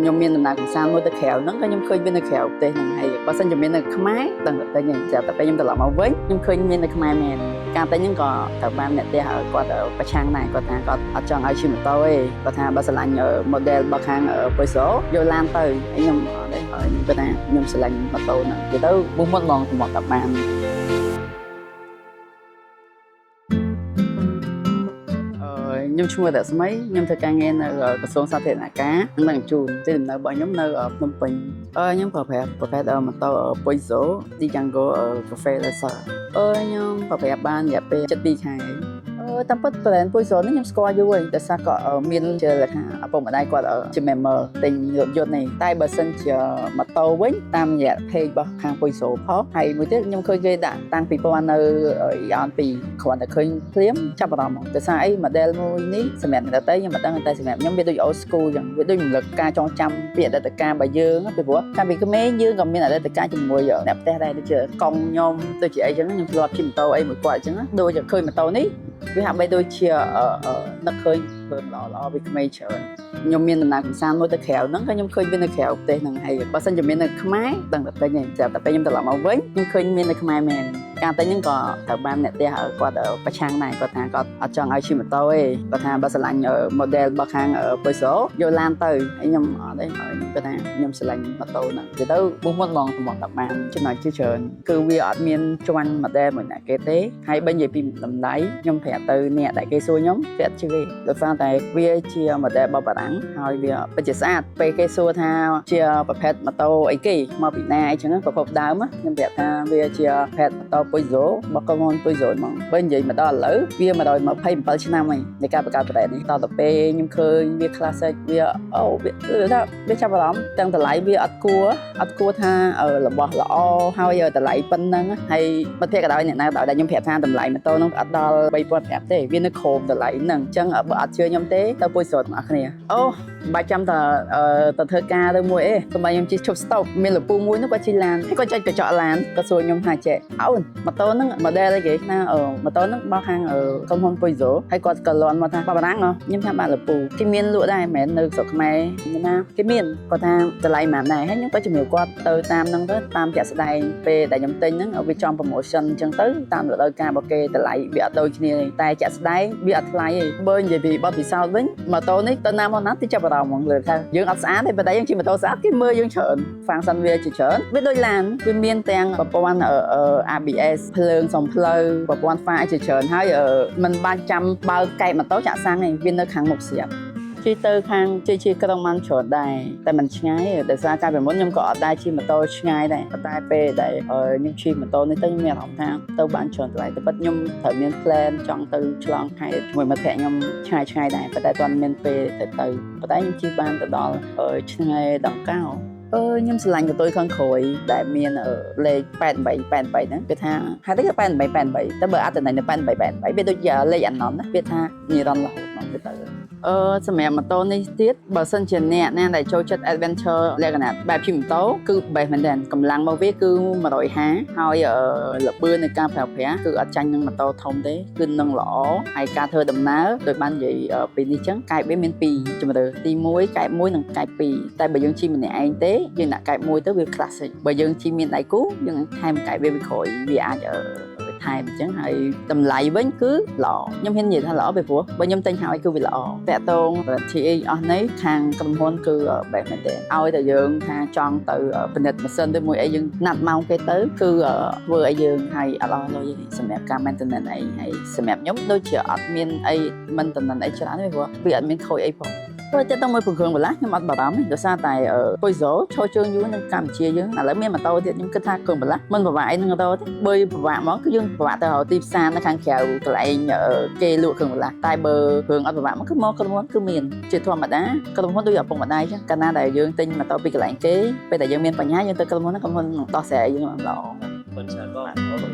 ខ្ញុំមានដំណើរកម្សាន្តមួយទៅក្រៅហ្នឹងក៏ខ្ញុំឃើញមាននៅក្រៅប្រទេសហ្នឹងហើយបើសិនជាមាននៅខ្មែរដឹងតែតែខ្ញុំចាប់តែពេលខ្ញុំត្រឡប់មកវិញខ្ញុំឃើញមាននៅខ្មែរមែនការតែហ្នឹងក៏ត្រូវបានអ្នកផ្ទះគាត់ប្រឆាំងដែរគាត់ថាគាត់អត់ចង់ឲ្យជិះម៉ូតូទេគាត់ថាបើស្រឡាញ់ model របស់ខាង Poiso យកឡានទៅខ្ញុំអត់ទេខ្ញុំគាត់ថាខ្ញុំស្រឡាញ់ម៉ូតូហ្នឹងទៅមុខមុតមកតាមបានខ្ញុំឈ្មោះរស្មីខ្ញុំធ្វើការងារនៅក្រសួងសាធារណការនិងជូនទីលំនៅរបស់ខ្ញុំនៅភ្នំពេញខ្ញុំប្រើប្រាស់ប្រភេទម៉ូតូ Poiso Django Cafe Racer ខ្ញុំប្រើប្រាស់បានរយៈពេល7 ខែតាមពិត brand Poiso នេះខ្ញុំស្គាល់យូរហើយតែថាក៏មានជាលក្ខណៈឪពុកម្ដាយគាត់ជា member ទិញរថយន្តនេះតែបើសិនជាម៉ូតូវិញតាមរយៈ page របស់ខាង Poiso ផងហើយមួយទៀតខ្ញុំឃើញគេដាក់តាំងពីព្រោះនៅយ៉ាងពីគ្រាន់តែឃើញភ្លាមចាប់អារម្មណ៍តែថាអី model មួយនេះសម្រាប់អ្នកដទៃខ្ញុំមិនដឹងតែសម្រាប់ខ្ញុំវាដូច old school ចឹងវាដូចរំលឹកការចងចាំពីអតីតកាលរបស់យើងពីព្រោះកាលពីក្មេងយើងក៏មានអតីតកាលជាមួយអ្នកផ្ទះដែរដូចជាកង់ខ្ញុំដូចជាអីចឹងខ្ញុំធ្លាប់ជិះម៉ូតូអីមួយគាត់អញ្ចឹងដូចឃើញម៉ូតូនេះវាហាក់បីដូចជានឹកឃើញធ្វើល្អពីក្មេងច្រើនខ្ញុំមានដំណើរកម្សាន្តមួយទៅក្រៅហ្នឹងក៏ខ្ញុំឃើញមាននៅក្រៅប្រទេសហ្នឹងហើយបើសិនជាមាននៅខ្មែរដឹងតែពេញចាប់តែពេលខ្ញុំត្រឡប់មកវិញខ្ញុំឃើញមាននៅខ្មែរមែនការតែហ្នឹងក៏ត្រូវបានអ្នកផ្ទះគាត់ប្រឆាំងដែរគាត់ថាគាត់អត់ចង់ឲ្យជិះម៉ូតូទេគាត់ថាបើស្រឡាញ់ model របស់ខាង Poiso យកឡានទៅហើយខ្ញុំអត់ទេគាត់ថាខ្ញុំស្រឡាញ់ម៉ូតូហ្នឹងទៅមុខមុតមកតាមបានចំណុចជាច្រើនគឺវាអត់មានជាន់ model មួយណាគេទេហើយបើនិយាយពីតម្លៃខ្ញុំប្រាប់ទៅអ្នកដែលគេសួរខ្ញុំគេអត់ជឿទេដោយសារតែវាជា model របស់បារាំងហើយវាពិតជាស្អាតពេលគេសួរថាជាប្រភេទម៉ូតូអីគេមកពីណាអីចឹងប្រភពដើមខ្ញុំប្រាប់ថាវាជាប្រភេទម៉ូតូ Poiso របស់ក្រុមហ៊ុន Poiso ហ្មងបើនិយាយមកដល់ឥឡូវវា127ឆ្នាំហើយនៃការបង្កើតប្រភេទនេះតទៅពេលខ្ញុំឃើញវា classic វាវាចាប់អារម្មណ៍ទាំងតម្លៃវាអត់គួរថារបស់ល្អហើយតម្លៃប៉ុណ្ណឹងហើយមិត្តភក្តិក៏ដោយអ្នកណាក៏ដោយដែលខ្ញុំប្រាប់ថាតម្លៃម៉ូតូនោះអត់ដល់3500ទេវានៅក្រោមតម្លៃហ្នឹងអញ្ចឹងបើអត់ជឿខ្ញុំទេទៅ Poiso ទាំងអស់គ្នាបាច់ចាំទៅធ្វើការទៅមួយអេសម្រាប់ខ្ញុំជិះឈប់ stop មានលពូមួយនោះគាត់ជិះឡានហើយគាត់ចុចកញ្ចក់ឡានគាត់សួរខ្ញុំថាចេះអូនម៉ូតូហ្នឹង model អីគេណាម៉ូតូហ្នឹងបោះខាងក្រុមហ៊ុន Poiso ហើយគាត់ក៏លាន់មកថាបារាំងខ្ញុំថាបាទលពូគេមានលក់ដែរមិនមែននៅស្រុកខ្មែរណាគេមានគាត់ថាតម្លៃប៉ុន្មានដែរហើយខ្ញុំក៏ជំរាបគាត់ទៅតាមហ្នឹងទៅតាមជាក់ស្ដែងពេលដែលខ្ញុំទិញហ្នឹងវាចំ promotion អញ្ចឹងទៅតាមរដូវកាលរបស់គេតម្លៃវាអត់ដូចគ្នាតែជាក់ស្ដែងវាអត់ថ្លៃទេបើនិយាយពីបទពិសោធន៍វិញម៉ូតូនេះទៅណាមកណាទីចាប់អារម្មណ៍ហ្មងលើថាយើងអត់ស្អាតទេប៉ុន្តែយើងជិះម៉ូតូស្អាតគេមើលយើងច្រើន function វាជាច្រើនវាដូចឡានវាមានទាំងប្រព័ន្ធ ABS ភ្លើងសំផ្លូវប្រព័ន្ធ fire ជាច្រើនហើយมันបាច់ចាំបើកកែបម៉ូតូចាក់សាំងទេវានៅខាងមុខស្រាប់ជិះទៅខាងជិះក្រុងបានច្រើនដែរតែมันឆ្ងាយដោយសារកាលពីមុនខ្ញុំក៏អត់ដែរជិះម៉ូតូឆ្ងាយដែរប៉ុន្តែពេលដែលខ្ញុំជិះម៉ូតូនេះទៅខ្ញុំមានអារម្មណ៍ថាទៅបានច្រើនកន្លែងតែប៉ុតខ្ញុំត្រូវមាន plan ចង់ទៅឆ្លងខេត្តជាមួយមិត្តភក្តិខ្ញុំឆ្ងាយដែរប៉ុន្តែអត់មានពេលទៅប៉ុន្តែខ្ញុំជិះបានទៅដល់ឆ្ងាយដង្កោខ្ញុំស្រឡាញ់កតុយខាងក្រោយដែលមានលេខ88ហ្នឹងគេថាហេតុអីក៏88តែបើអត្ថន័យនៅ88វាដូចជាលេខអាណន់ណាវាថានិរន្តរ៍រហូតមកទៅសម្រាប់ម៉ូតូនេះទៀតបើសិនជាអ្នកណាដែលចូលចិត្ត adventure លក្ខណៈបែបជិះម៉ូតូគឺ best មែនទែនកម្លាំងរបស់វាគឺ150ហើយល្បឿននៃការប្រើប្រាស់គឺអត់ចាញ់នឹងម៉ូតូធំទេគឺនឹងល្អហើយការធ្វើដំណើរដោយបាននិយាយពីនេះចឹងកែបវាមាន2ជម្រើសទី1កែប1និងកែប2តែបើយើងជិះម្នាក់ឯងទេយើងដាក់កែប1ទៅវា classic បើយើងជិះមានដៃគូយើងថែមកែបវាក្រោយវាអាចថែមអញ្ចឹងហើយតម្លៃវិញគឺល្អខ្ញុំហ៊ាននិយាយថាល្អពីព្រោះបើខ្ញុំទិញហើយគឺវាល្អតាក់ទង TE អស់នេះខាងក្រុមហ៊ុនគឺ best មែនទេឲ្យតែយើងថាចង់ទៅពិនិត្យម៉ាស៊ីនទៅមួយអីយើងណាត់ម៉ោងគេទៅគឺធ្វើឲ្យយើងហើយអត់អស់លុយសម្រាប់ការ maintenance អីហើយសម្រាប់ខ្ញុំដូចជាអត់មានអី maintenance អីច្រើនទេព្រោះវាអត់មានខូចអីផងព្រោះតែต้องមួយប្រគងបន្លាស់ខ្ញុំអត់បារម្ភទេដោយសារតែ Poiso ឈរជើងយូរនៅកម្ពុជាយើងឥឡូវមានម៉ូតូទៀតខ្ញុំគិតថាគ្រឿងបន្លាស់មិនពិបាកអីនឹងម៉ូតូទេបើពិបាកមកគឺយើងពិបាកទៅរកទីផ្សារនៅខាងក្រៅកន្លែងគេលក់គ្រឿងបន្លាស់តែបើគ្រឿងអត់ពិបាកមកគឺមកក្រុមហ៊ុនគឺមានជាធម្មតាក្រុមហ៊ុនដូចឪពុកម្ដាយចឹងកាលណាដែលយើងទិញម៉ូតូពីកន្លែងគេពេលដែលយើងមានបញ្ហាយើងទៅក្រុមហ៊ុននឹងដោះស្រាយយើងល្អប៉ុន្តែក៏